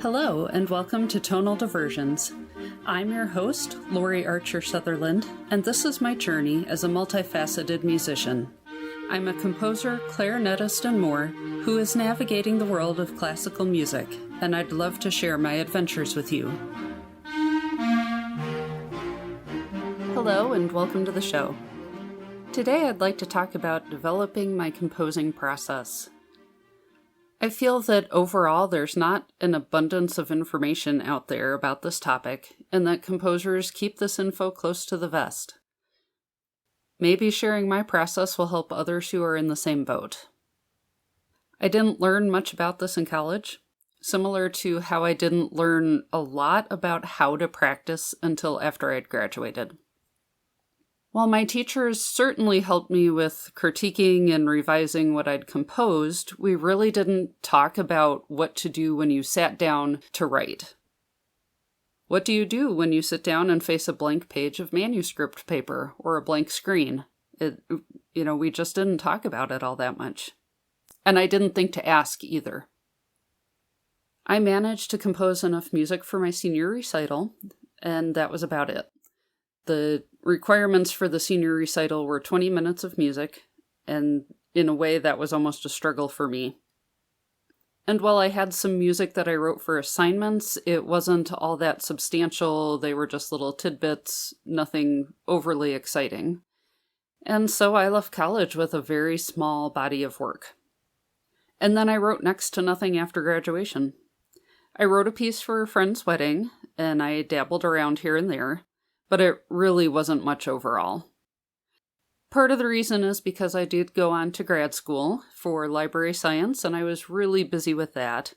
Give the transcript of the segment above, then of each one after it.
Hello, and welcome to Tonal Diversions. I'm your host, Lori Archer Sutherland, and this is my journey as a multifaceted musician. I'm a composer, clarinetist, and more who is navigating the world of classical music, and I'd love to share my adventures with you. Hello, and welcome to the show. Today I'd like to talk about developing my composing process. I feel that overall there's not an abundance of information out there about this topic, and that composers keep this info close to the vest. Maybe sharing my process will help others who are in the same boat. I didn't learn much about this in college, similar to how I didn't learn a lot about how to practice until after I'd graduated. While my teachers certainly helped me with critiquing and revising what I'd composed, we really didn't talk about what to do when you sat down to write. What do you do when you sit down and face a blank page of manuscript paper or a blank screen? We just didn't talk about it all that much. And I didn't think to ask either. I managed to compose enough music for my senior recital, and that was about it. The requirements for the senior recital were 20 minutes of music, and in a way that was almost a struggle for me. And while I had some music that I wrote for assignments, it wasn't all that substantial. They were just little tidbits, nothing overly exciting. And so I left college with a very small body of work. And then I wrote next to nothing after graduation. I wrote a piece for a friend's wedding, and I dabbled around here and there, but it really wasn't much overall. Part of the reason is because I did go on to grad school for library science, and I was really busy with that.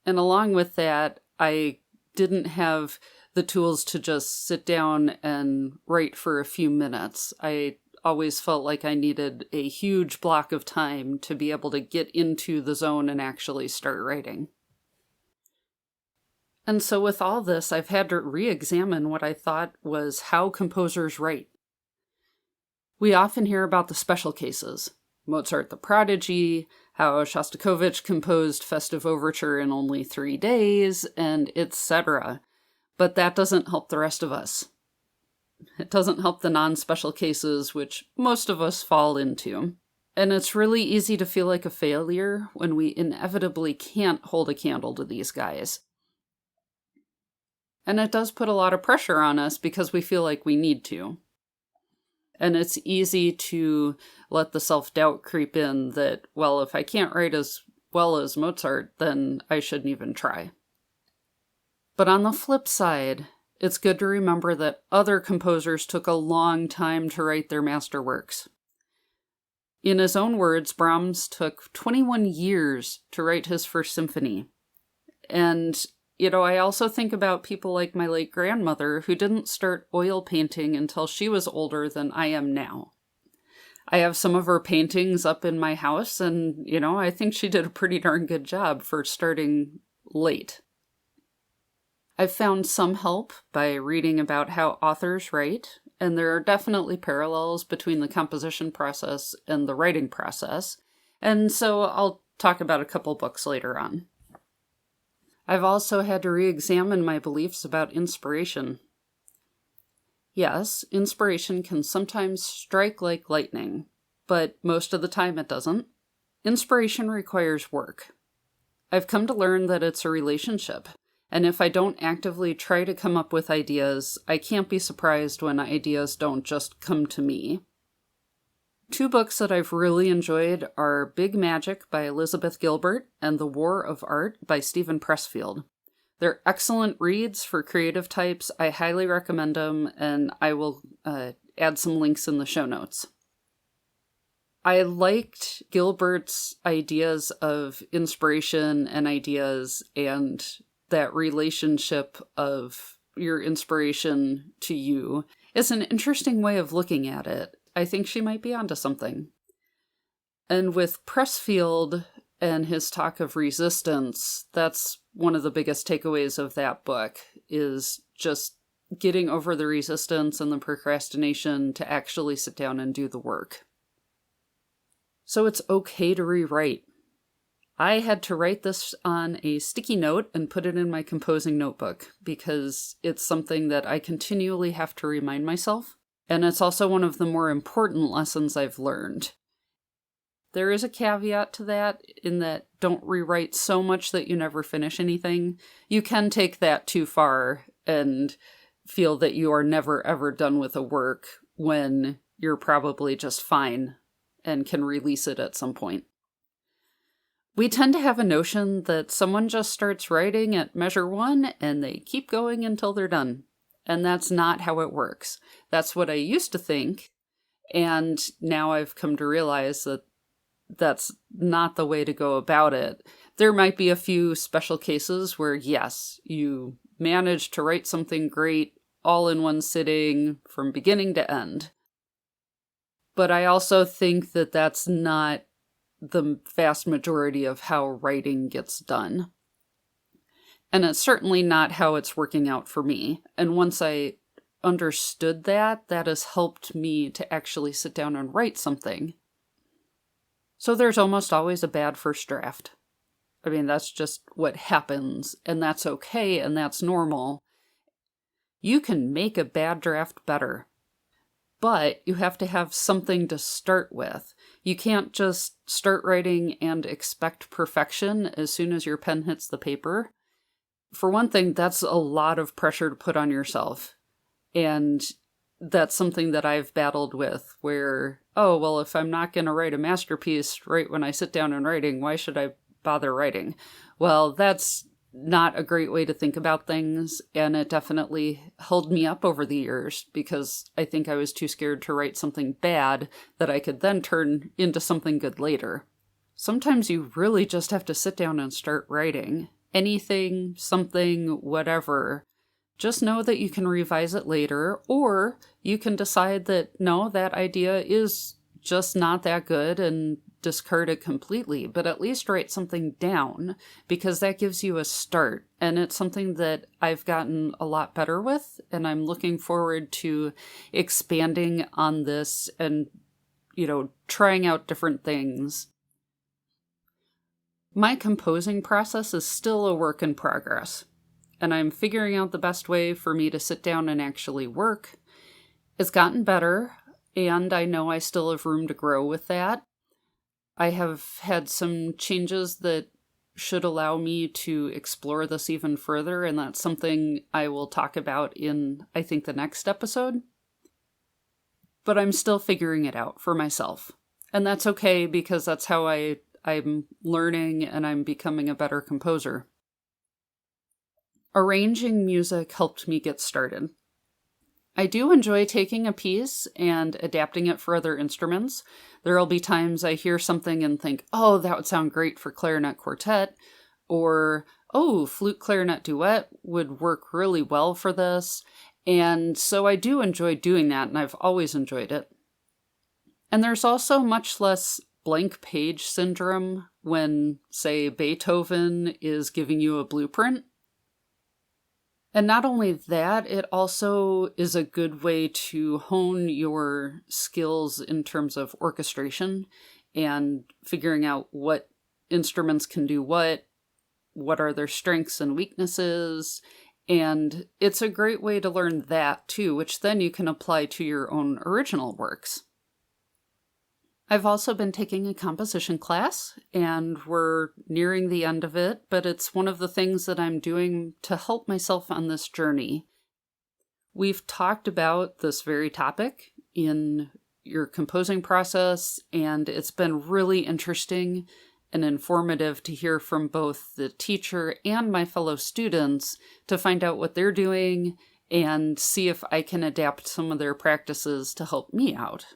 And along with that, I didn't have the tools to just sit down and write for a few minutes. I always felt like I needed a huge block of time to be able to get into the zone and actually start writing. And so with all this, I've had to re-examine what I thought was how composers write. We often hear about the special cases, Mozart the Prodigy, how Shostakovich composed Festive Overture in only 3 days, and etc. But that doesn't help the rest of us. It doesn't help the non-special cases, which most of us fall into. And it's really easy to feel like a failure when we inevitably can't hold a candle to these guys. And it does put a lot of pressure on us because we feel like we need to. And it's easy to let the self-doubt creep in that, well, if I can't write as well as Mozart, then I shouldn't even try. But on the flip side, it's good to remember that other composers took a long time to write their masterworks. In his own words, Brahms took 21 years to write his first symphony. And I also think about people like my late grandmother who didn't start oil painting until she was older than I am now. I have some of her paintings up in my house, and, I think she did a pretty darn good job for starting late. I've found some help by reading about how authors write, and there are definitely parallels between the composition process and the writing process, and so I'll talk about a couple books later on. I've also had to re-examine my beliefs about inspiration. Yes, inspiration can sometimes strike like lightning, but most of the time it doesn't. Inspiration requires work. I've come to learn that it's a relationship, and if I don't actively try to come up with ideas, I can't be surprised when ideas don't just come to me. 2 books that I've really enjoyed are Big Magic by Elizabeth Gilbert and The War of Art by Steven Pressfield. They're excellent reads for creative types. I highly recommend them, and I will add some links in the show notes. I liked Gilbert's ideas of inspiration and ideas and that relationship of your inspiration to you. It's an interesting way of looking at it. I think she might be onto something. And with Pressfield and his talk of resistance, that's one of the biggest takeaways of that book, is just getting over the resistance and the procrastination to actually sit down and do the work. So it's okay to rewrite. I had to write this on a sticky note and put it in my composing notebook because it's something that I continually have to remind myself. And it's also one of the more important lessons I've learned. There is a caveat to that in that don't rewrite so much that you never finish anything. You can take that too far and feel that you are never ever done with a work when you're probably just fine and can release it at some point. We tend to have a notion that someone just starts writing at measure 1 and they keep going until they're done. And that's not how it works. That's what I used to think. And now I've come to realize that that's not the way to go about it. There might be a few special cases where, yes, you manage to write something great all in one sitting from beginning to end. But I also think that that's not the vast majority of how writing gets done. And it's certainly not how it's working out for me. And once I understood that, that has helped me to actually sit down and write something. So there's almost always a bad first draft. I mean, that's just what happens, and that's okay, and that's normal. You can make a bad draft better, but you have to have something to start with. You can't just start writing and expect perfection as soon as your pen hits the paper. For one thing, that's a lot of pressure to put on yourself. And that's something that I've battled with where, oh, well, if I'm not going to write a masterpiece right when I sit down and writing, why should I bother writing? Well, that's not a great way to think about things, and it definitely held me up over the years because I think I was too scared to write something bad that I could then turn into something good later. Sometimes you really just have to sit down and start writing. Anything, something, whatever. Just know that you can revise it later, or you can decide that, no, that idea is just not that good and discard it completely, but at least write something down because that gives you a start. And it's something that I've gotten a lot better with, and I'm looking forward to expanding on this and, trying out different things. My composing process is still a work in progress, and I'm figuring out the best way for me to sit down and actually work. It's gotten better, and I know I still have room to grow with that. I have had some changes that should allow me to explore this even further, and that's something I will talk about in, I think, the next episode. But I'm still figuring it out for myself. And that's okay because that's how I'm learning and I'm becoming a better composer. Arranging music helped me get started. I do enjoy taking a piece and adapting it for other instruments. There will be times I hear something and think, oh, that would sound great for clarinet quartet, or, oh, flute clarinet duet would work really well for this. And so I do enjoy doing that, and I've always enjoyed it. And there's also much less blank page syndrome when, say, Beethoven is giving you a blueprint. And not only that, it also is a good way to hone your skills in terms of orchestration and figuring out what instruments can do what are their strengths and weaknesses. And it's a great way to learn that too, which then you can apply to your own original works. I've also been taking a composition class, and we're nearing the end of it, but it's one of the things that I'm doing to help myself on this journey. We've talked about this very topic in your composing process, and it's been really interesting and informative to hear from both the teacher and my fellow students to find out what they're doing and see if I can adapt some of their practices to help me out.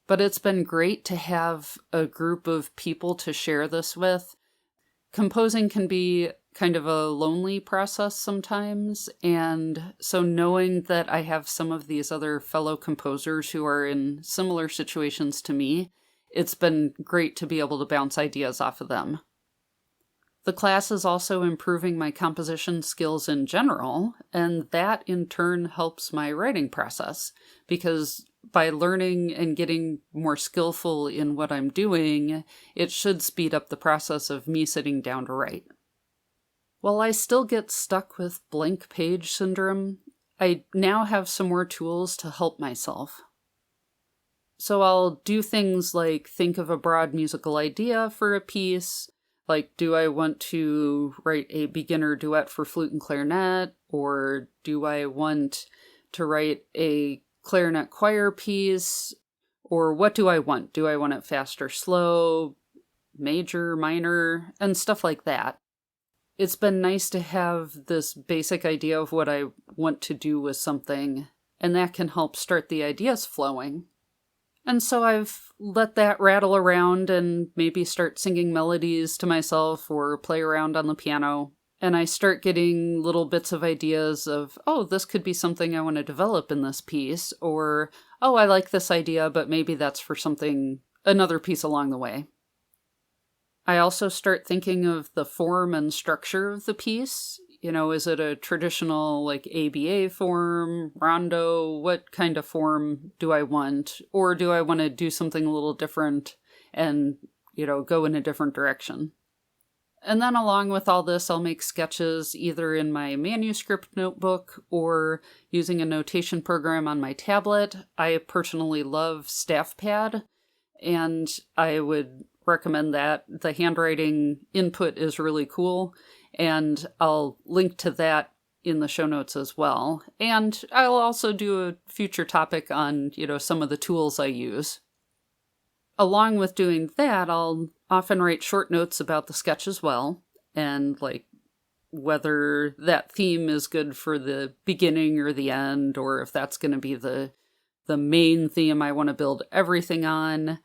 But it's been great to have a group of people to share this with. Composing can be kind of a lonely process sometimes, and so knowing that I have some of these other fellow composers who are in similar situations to me, it's been great to be able to bounce ideas off of them. The class is also improving my composition skills in general, and that in turn helps my writing process, because by learning and getting more skillful in what I'm doing, it should speed up the process of me sitting down to write. While I still get stuck with blank page syndrome, I now have some more tools to help myself. So I'll do things like think of a broad musical idea for a piece, like do I want to write a beginner duet for flute and clarinet, or do I want to write a clarinet choir piece, or what do I want? Do I want it fast or slow, major, minor, and stuff like that. It's been nice to have this basic idea of what I want to do with something, and that can help start the ideas flowing. And so I've let that rattle around and maybe start singing melodies to myself or play around on the piano. And I start getting little bits of ideas of, oh, this could be something I want to develop in this piece, or, oh, I like this idea, but maybe that's for another piece along the way. I also start thinking of the form and structure of the piece. Is it a traditional like ABA form, rondo? What kind of form do I want? Or do I want to do something a little different and, go in a different direction? And then along with all this, I'll make sketches either in my manuscript notebook or using a notation program on my tablet. I personally love StaffPad, and I would recommend that. The handwriting input is really cool, and I'll link to that in the show notes as well. And I'll also do a future topic on, some of the tools I use. Along with doing that, I'll often write short notes about the sketch as well, and like whether that theme is good for the beginning or the end, or if that's going to be the main theme I want to build everything on.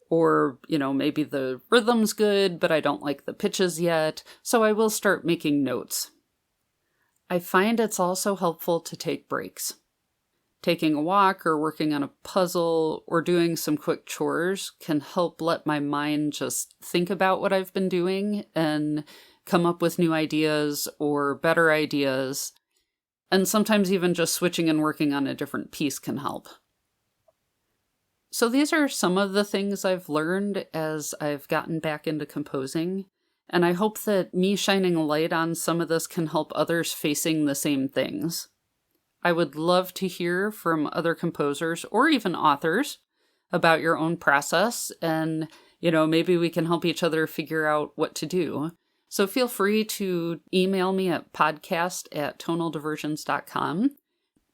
Or, maybe the rhythm's good, but I don't like the pitches yet, so I will start making notes. I find it's also helpful to take breaks. Taking a walk or working on a puzzle or doing some quick chores can help let my mind just think about what I've been doing and come up with new ideas or better ideas. And sometimes even just switching and working on a different piece can help. So these are some of the things I've learned as I've gotten back into composing, and I hope that me shining a light on some of this can help others facing the same things. I would love to hear from other composers or even authors about your own process, and, maybe we can help each other figure out what to do. So feel free to email me at podcast@tonaldiversions.com.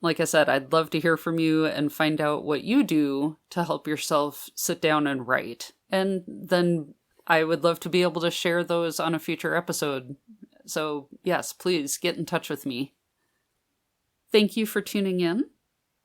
Like I said, I'd love to hear from you and find out what you do to help yourself sit down and write. And then I would love to be able to share those on a future episode. So yes, please get in touch with me. Thank you for tuning in.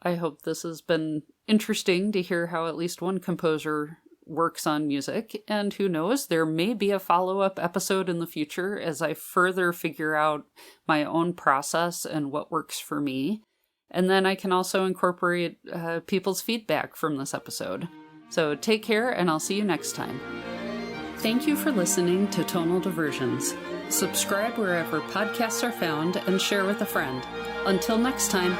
I hope this has been interesting to hear how at least one composer works on music. And who knows, there may be a follow-up episode in the future as I further figure out my own process and what works for me. And then I can also incorporate people's feedback from this episode. So take care, and I'll see you next time. Thank you for listening to Tonal Diversions. Subscribe wherever podcasts are found and share with a friend. Until next time.